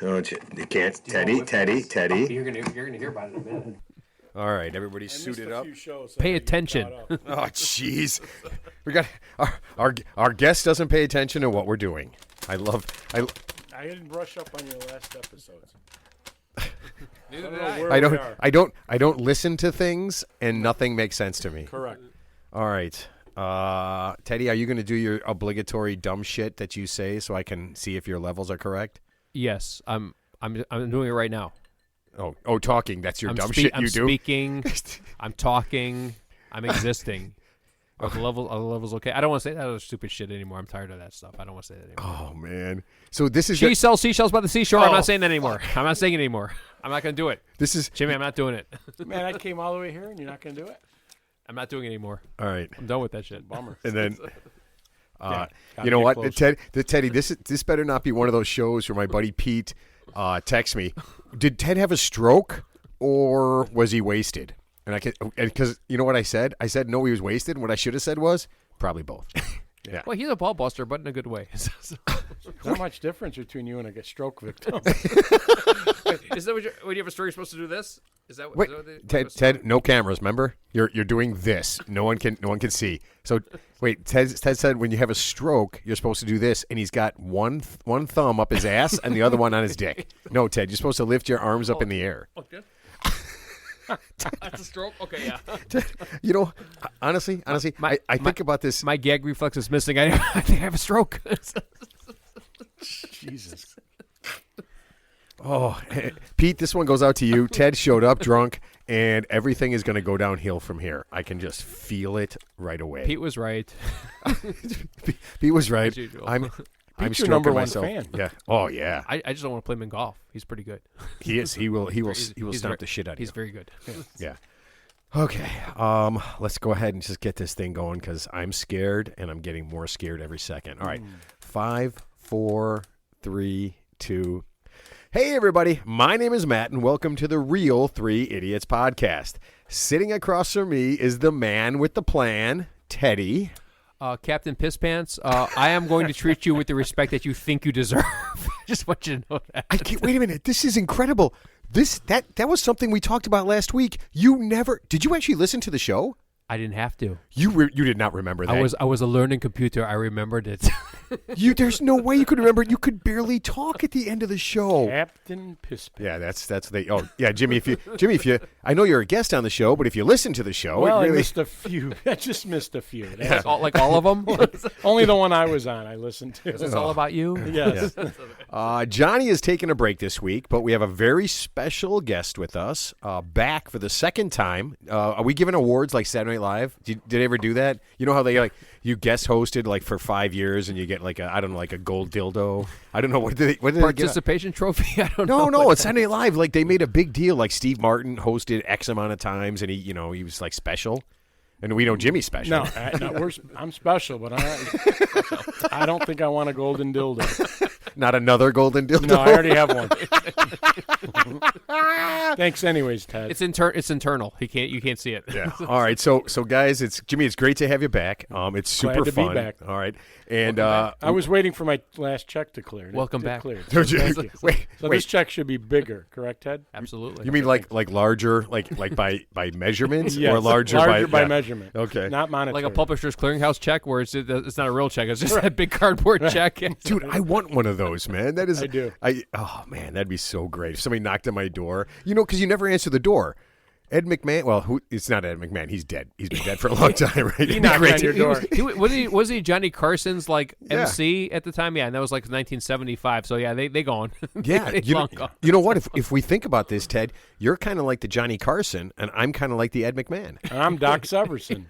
Oh, you can't. Teddy. Oh, you're gonna hear about it in a minute. All right, everybody suited up. Pay attention. Oh, jeez. We got our guest doesn't pay attention to what we're doing. I didn't brush up on your last episodes. Neither did I. I don't listen to things, and nothing makes sense to me. Correct. All right. Teddy, are you going to do your obligatory dumb shit that you say so I can see if your levels are correct? Yes, I'm doing it right now. Oh, talking. That's your dumb shit you do? I'm speaking. I'm talking. I'm existing. Are the levels okay? I don't want to say that other stupid shit anymore. I'm tired of that stuff. I don't want to say that anymore. Oh, man. So this is... She sells seashells by the seashore. I'm not saying that anymore. I'm not saying it anymore. I'm not going to do it. This is... Jimmy, I'm not doing it. Man, I came all the way here and you're not going to do it? I'm not doing it anymore. All right. I'm done with that shit. Bummer. And then... you know what, Teddy, this better not be one of those shows where my buddy Pete texts me, did Ted have a stroke or was he wasted? And because you know what I said? I said no, he was wasted. And what I should have said was probably both. Yeah. Well, he's a ball buster, but in a good way. Not much difference between you and a stroke victim. Is that when you have a stroke, you're supposed to do this? Is that wait? Ted, no cameras. Remember, you're doing this. No one can see. So wait, Ted said when you have a stroke, you're supposed to do this, and he's got one thumb up his ass and the other one on his dick. No, Ted, you're supposed to lift your arms up in the air. Okay. That's a stroke? Okay, yeah. You know, honestly, I think about this. My gag reflex is missing. I think I have a stroke. Jesus. Oh, Pete, this one goes out to you. Ted showed up drunk, and everything is going to go downhill from here. I can just feel it right away. Pete was right. Pete was right. I'm your number one myself. fan. Yeah. Oh, yeah. I just don't want to play him in golf. He's pretty good. He is. He will stomp the shit out of you. He's very good. Yeah. Okay. Let's go ahead and just get this thing going because I'm scared and I'm getting more scared every second. All right. 5, 4, 3, 2. Hey, everybody. My name is Matt, and welcome to the Real 3 Idiots podcast. Sitting across from me is the man with the plan, Teddy. Captain Pisspants, I am going to treat you with the respect that you think you deserve. Just want you to know that. Wait a minute. This is incredible. That was something we talked about last week. Did you actually listen to the show? I didn't have to. You did not remember that. I was a learning computer. I remembered it. There's no way you could remember. You could barely talk at the end of the show. Captain Pisspants. Yeah, that's the. Oh, yeah, Jimmy. If you, I know you're a guest on the show, but if you listen to the show, well, I missed a few. I just missed a few. That's all of them. Only the one I was on. I listened to. Is this all about you? Yes. Yeah. Johnny is taking a break this week, but we have a very special guest with us, back for the second time. Are we giving awards like Saturday Night Live? Did they ever do that? You know how they you guest hosted like for 5 years and you get like a gold dildo. I don't know what did they participation trophy. I don't know. No, it's Saturday Night Live. Like they made a big deal. Like Steve Martin hosted X amount of times, and he was like special. And we know Jimmy's special. No, I'm special, but I don't think I want a golden dildo. Not another golden dildo. No, I already have one. Thanks, anyways, Ted. It's internal. You can't see it. Yeah. All right. So guys, Jimmy. It's great to have you back. It's super Glad to fun. Be back. All right. And I was waiting for my last check to clear. Welcome back. Cleared. So thank you. Wait. This check should be bigger, correct, Ted? Absolutely. You mean like larger, like by measurements, yes, or larger by measurement? Okay. Not monetary. Like a Publishers Clearinghouse check, where it's not a real check. It's just a big cardboard check. Dude, I want one of those, man. That is. I do. Oh man, that'd be so great if somebody knocked on my door. Because you never answer the door. Ed McMahon. Well, it's not Ed McMahon. He's dead. He's been dead for a long time, right? He knocked on your door. Was he Johnny Carson's MC at the time? Yeah, and that was like 1975. So yeah, they gone. Yeah, you know what? If we think about this, Ted, you're kind of like the Johnny Carson, and I'm kind of like the Ed McMahon. And I'm Doc Severson.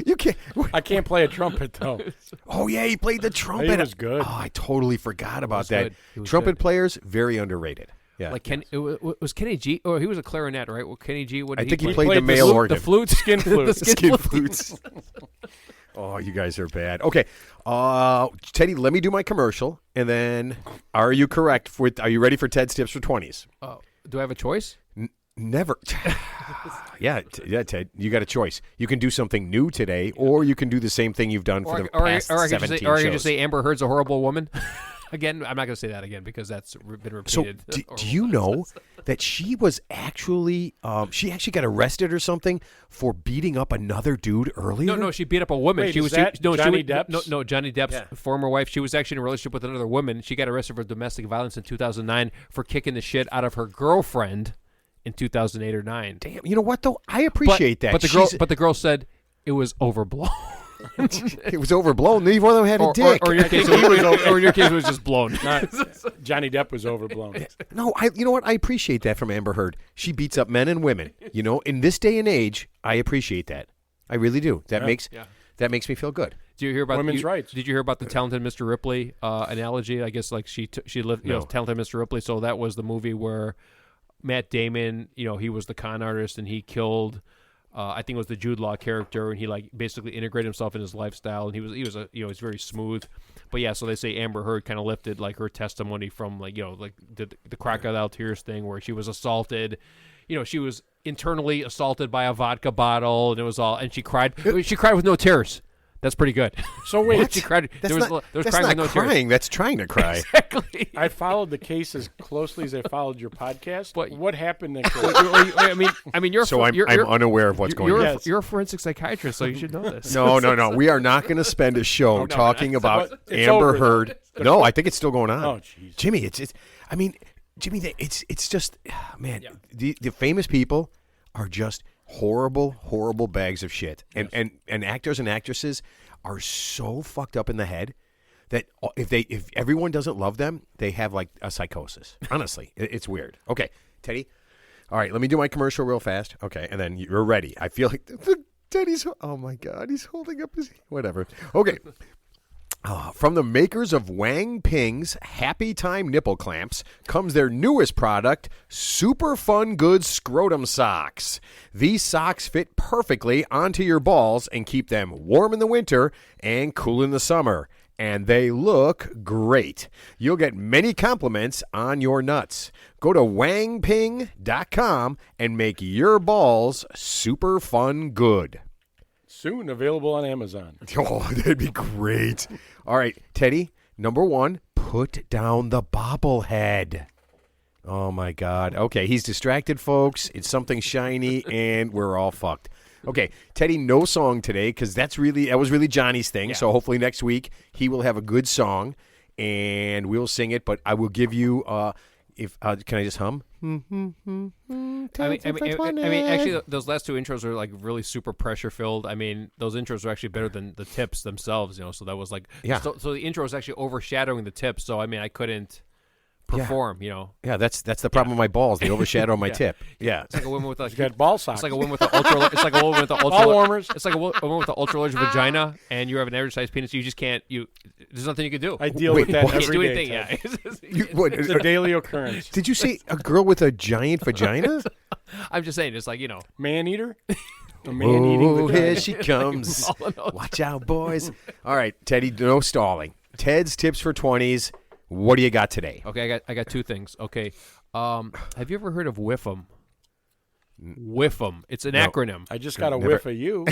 You can't. I can't play a trumpet though. Oh yeah, he played the trumpet. He was good. Oh, I totally forgot about that. Good. Trumpet players very underrated. Yeah, like was Kenny G? Or he was a clarinet, right? Well, Kenny G. I think he played the male organ, the flute, skin flute, the skin flutes. Oh, you guys are bad. Okay, Teddy, let me do my commercial, and then are you correct? Are you ready for Ted's tips for 20s? Do I have a choice? Never. Yeah, Ted, you got a choice. You can do something new today, or you can do the same thing you've done for the past 17 shows. Or you just say Amber Heard's a horrible woman. Again, I'm not going to say that again because that's been So repeated. do you know that she was actually she got arrested or something for beating up another dude earlier? No, she beat up a woman. Wait, she is was that Johnny Depp's? Depp's? No, Johnny Depp's former wife. She was actually in a relationship with another woman. She got arrested for domestic violence in 2009 for kicking the shit out of her girlfriend in 2008 or 9. Damn, you know what though? I appreciate that. But the girl said it was overblown. It was overblown. Neither one of them had a dick. Or in your case, it was just blown. Johnny Depp was overblown. No, you know what? I appreciate that from Amber Heard. She beats up men and women. You know, in this day and age, I appreciate that. I really do. That makes me feel good. Do you hear about women's rights? Did you hear about the Talented Mr. Ripley analogy? I guess like she lived, Talented Mr. Ripley. So that was the movie where Matt Damon, he was the con artist and he killed. I think it was the Jude Law character, and he like basically integrated himself in his lifestyle, and he was very smooth. But yeah, so they say Amber Heard kind of lifted like her testimony from like the crocodile tears thing where she was assaulted. She was internally assaulted by a vodka bottle, and it was all, and she cried. She cried with no tears. That's pretty good. So wait, What? She cried. That's That's not crying. That's trying to cry. Exactly. I followed the case as closely as I followed your podcast. But- What happened next? I mean, you're So I'm unaware of what's going on. Yes. You're a forensic psychiatrist, so you should know this. No. We are not going to spend a show talking about It's Amber over, though. Heard. No, I think it's still going on. Oh, jeez. Jimmy, it's just, man, the famous people are just horrible bags of shit. And actors and actresses are so fucked up in the head that if everyone doesn't love them, they have like a psychosis. Honestly, it's weird. Okay, Teddy. All right, let me do my commercial real fast. Okay, and then you're ready. I feel like Teddy's. Oh my God, he's holding up his whatever. Okay. From the makers of Wang Ping's Happy Time Nipple Clamps comes their newest product, Super Fun Good Scrotum Socks. These socks fit perfectly onto your balls and keep them warm in the winter and cool in the summer. And they look great. You'll get many compliments on your nuts. Go to wangping.com and make your balls super fun good. Soon available on Amazon. Oh, that'd be great. All right, Teddy, number 1, put down the bobblehead. Oh, my God. Okay, he's distracted, folks. It's something shiny, and we're all fucked. Okay, Teddy, no song today because that was really Johnny's thing. Yeah. So hopefully next week he will have a good song, and we'll sing it. But I will give you can I just hum? I mean, actually, those last 2 intros are like really super pressure filled. I mean, those intros are actually better than the tips themselves. So that was like, So the intro is actually overshadowing the tips. So I mean, I couldn't perform. Yeah, that's the problem with my balls. They overshadow my tip. Yeah, it's like a woman with You got ball socks. It's like a woman with the ultra. It's like a woman with the ultra. Ball warmers. It's like a woman with the ultra large vagina, and you have an average sized penis. You just can't. There's nothing you can do. I deal with that You can't do every day. anything. Ted. Yeah. What, It's a daily occurrence. did you say a girl with a giant vagina? I'm just saying, it's like Man eater? A man eating Oh, vagina. here she comes. Watch out, boys. All right, Teddy, no stalling. Ted's tips for 20s. What do you got today? Okay, I got 2 things. Okay, have you ever heard of WIFM? WIFM. It's an acronym. I just got a Never. whiff of you.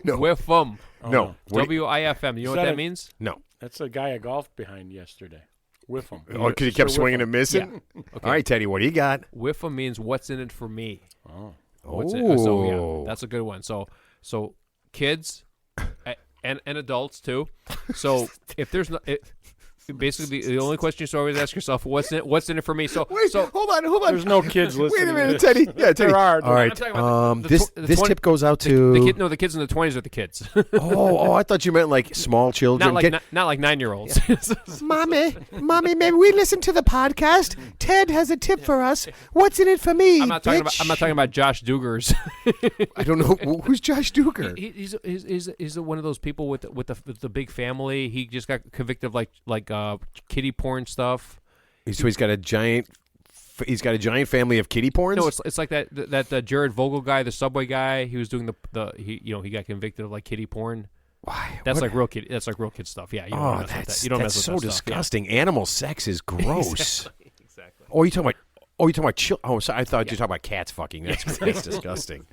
No. WIFM. No. WIFM. You know what that means? No. That's a guy I golfed behind yesterday. Whiff him. Oh, because he kept swinging and missing? Yeah. Okay. All right, Teddy, what do you got? WIFM means what's in it for me. Oh. So yeah, that's a good one. So kids and adults too. So if there's no, basically the only question you always ask yourself, what's in it for me? So Wait, so hold on. There's no kids listening. Wait a minute, to this. Teddy. Yeah, Teddy. There are. All right. I'm talking about This 20 tip goes out to the kids in the 20s are the kids. I thought you meant like small children. not like 9-year-olds. Mommy, maybe we listen to the podcast. Ted has a tip for us. What's in it for me? I'm not talking about Josh Dugars. I don't know who's Josh Duker. He's one of those people with the big family. He just got convicted of like kiddie porn stuff. So he's got a giant family of kiddie porns. No, it's like that Jared Vogel guy, the Subway guy. He was doing he got convicted of like kiddie porn. Why? That's like real kid. That's like real kid stuff. Yeah. You don't mess with that. You don't mess with so that stuff. disgusting. Yeah. Animal sex is gross. Exactly. Oh, you talking about Oh, sorry, I thought you were talking about cats fucking. That's disgusting.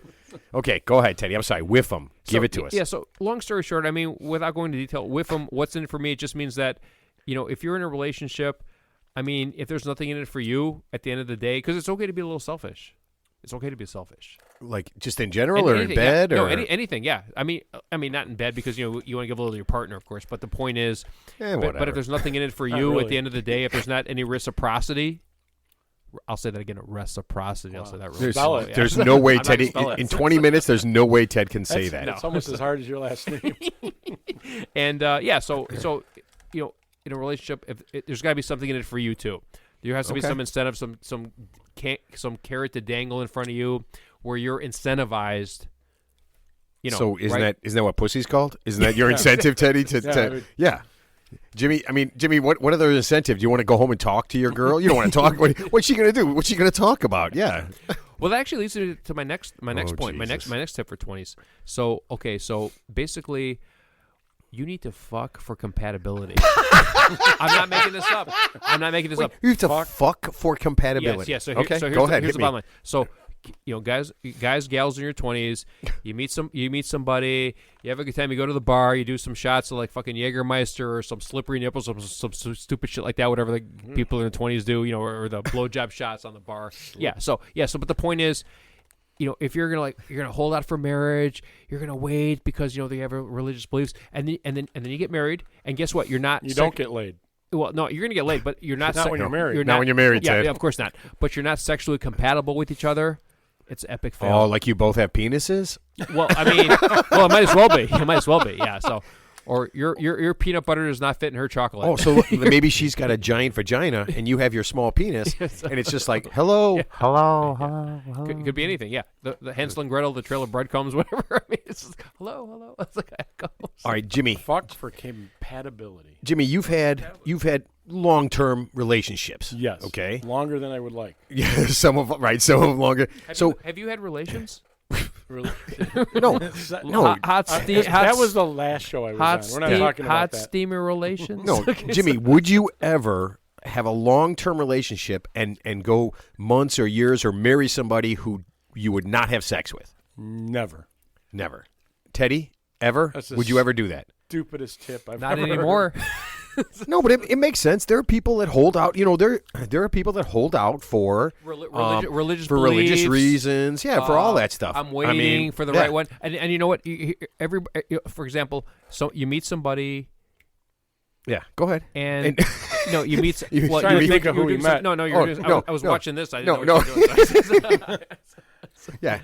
Okay, go ahead, Teddy. I'm sorry. Whiff them. Give it to us. Yeah. So long story short, I mean, without going into detail, whiff them. What's in it for me? It just means that if you're in a relationship, I mean, if there's nothing in it for you at the end of the day, because it's okay to be a little selfish. It's okay to be selfish. Like just in general, or in bed, or no, anything. Yeah, I mean, not in bed because you want to give a little to your partner, of course. But the point is, but if there's nothing in it for you really. at the end of the day, if there's not any reciprocity, I'll say that again. Reciprocity. Wow. I'll say that really. There's no way, Ted. In 20 minutes, there's no way Ted can say that. It's almost as hard as your last name. And so in a relationship, there's got to be something in it for you too. There has to be some incentive, some carrot to dangle in front of you, where you're incentivized. So isn't that what pussy's called? Isn't that your incentive, Teddy? Yeah. Jimmy, what other incentive? Do you want to go home and talk to your girl? You don't want to talk. What's she going to do? What's she going to talk about? Yeah. Well, that actually leads me to my next point, Jesus. my next tip for 20s. So basically, you need to fuck for compatibility. I'm not making this up. You have to fuck for compatibility. Yes. So go ahead. Here's the bottom line. So, guys, gals in your 20s, you meet somebody, you have a good time, you go to the bar, you do some shots of like fucking Jägermeister or some slippery nipples, some stupid shit like that, whatever the people in their 20s do, or the blowjob shots on the bar. So but the point is, if you're gonna hold out for marriage, you're gonna wait because they have religious beliefs, and then you get married, and guess what? You don't get laid. Well, no, you're gonna get laid, but you're not. Not when you're married. Not when you're married, Ted. Yeah, of course not. But you're not sexually compatible with each other. It's an epic fail. Oh, like you both have penises? Well, I mean, it might as well be. It might as well be. Yeah. So, or your peanut butter does not fit in her chocolate. Oh, so maybe she's got a giant vagina and you have your small penis, and it's just like, hello. Could be anything. Yeah. The Hansel and Gretel, the Trail of Breadcrumbs, whatever. I mean, it's just, hello. That's like how it goes. All right, Jimmy. Fuck for compatibility. Jimmy, you've had long-term relationships. Yes. Okay. Longer than I would like. Yeah. Some of them longer. Have you had relations? Really? No. That was the last show I was on. We're not talking about that. Hot steamy relations. No, Jimmy, would you ever have a long-term relationship and go months or years or marry somebody who you would not have sex with? Never. Teddy, ever? Would you ever do that? Stupidest tip I've not ever anymore. heard. No, but it makes sense. There are people that hold out. There are people that hold out for religious for beliefs, religious reasons. Yeah, for all that stuff. I'm waiting for the right one. And you know what? For example, so you meet somebody. Yeah, go ahead. And no, you meet. You're trying to think of who we met. No, I was watching this. I didn't know what you were doing. Yeah.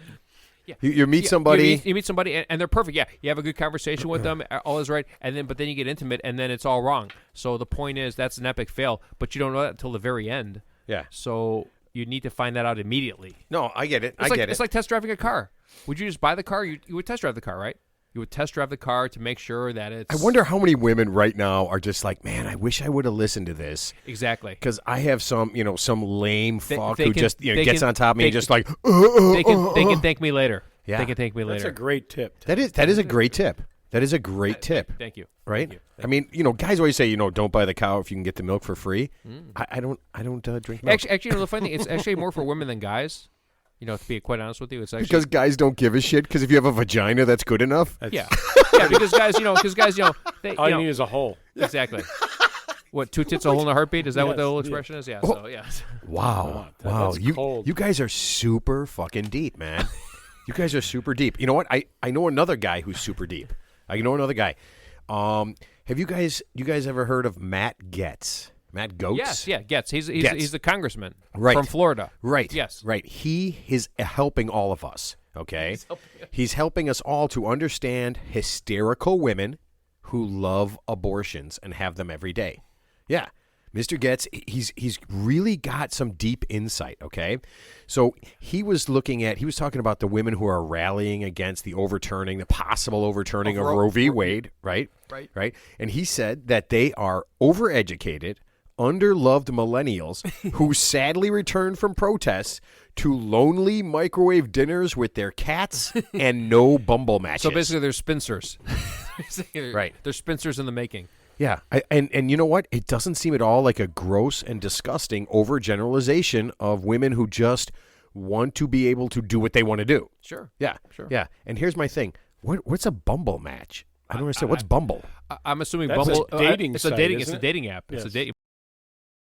Yeah. You meet somebody. You meet somebody, and they're perfect. Yeah, you have a good conversation with them. All is right, but then you get intimate, and then it's all wrong. So the point is, that's an epic fail. But you don't know that until the very end. Yeah. So you need to find that out immediately. No, I get it. It's like test driving a car. Would you just buy the car? You would test drive the car, right? You would test drive the car to make sure that it's... I wonder how many women right now are just like, man, I wish I would have listened to this. Exactly. Because I have some lame fuck who can, just gets on top of me and just like... They can thank me later. Yeah. They can thank me later. That's a great tip. That is a great tip. That is a great tip. Thank you. Right? Thank you. I mean, guys always say, don't buy the cow if you can get the milk for free. I don't drink milk. Actually, the funny thing, it's actually more for women than guys. To be quite honest with you, it's actually because guys don't give a shit. Because if you have a vagina, that's good enough. Yeah, because guys, they, all you need is a hole. Exactly. What, two tits, a hole in a heartbeat? Is that what the old expression is? Yeah. So yeah. Wow. That's cold. You guys are super fucking deep, man. You guys are super deep. You know what? I know another guy who's super deep. I know another guy. Have you guys ever heard of Matt Getz? Matt Goetz? Yes, yeah, Getz. He's the congressman right. from Florida. Right. Yes. Right. He is helping all of us, okay? He's helping us all to understand hysterical women who love abortions and have them every day. Yeah. Mr. Getz, he's really got some deep insight, okay? So he was talking about the women who are rallying against the possible overturning of Roe v. Wade, right? Right. And he said that they are overeducated, underloved millennials who sadly return from protests to lonely microwave dinners with their cats and no Bumble matches. So basically they're spinsters. Right. They're spinsters in the making. Yeah, and you know what? It doesn't seem at all like a gross and disgusting overgeneralization of women who just want to be able to do what they want to do. Sure. Yeah. Sure. Yeah. And here's my thing. What's a Bumble match? I don't understand. What's Bumble? I'm assuming That's Bumble. a dating it's a site, dating. isn't It's a it? dating app. It's a Yes. dating.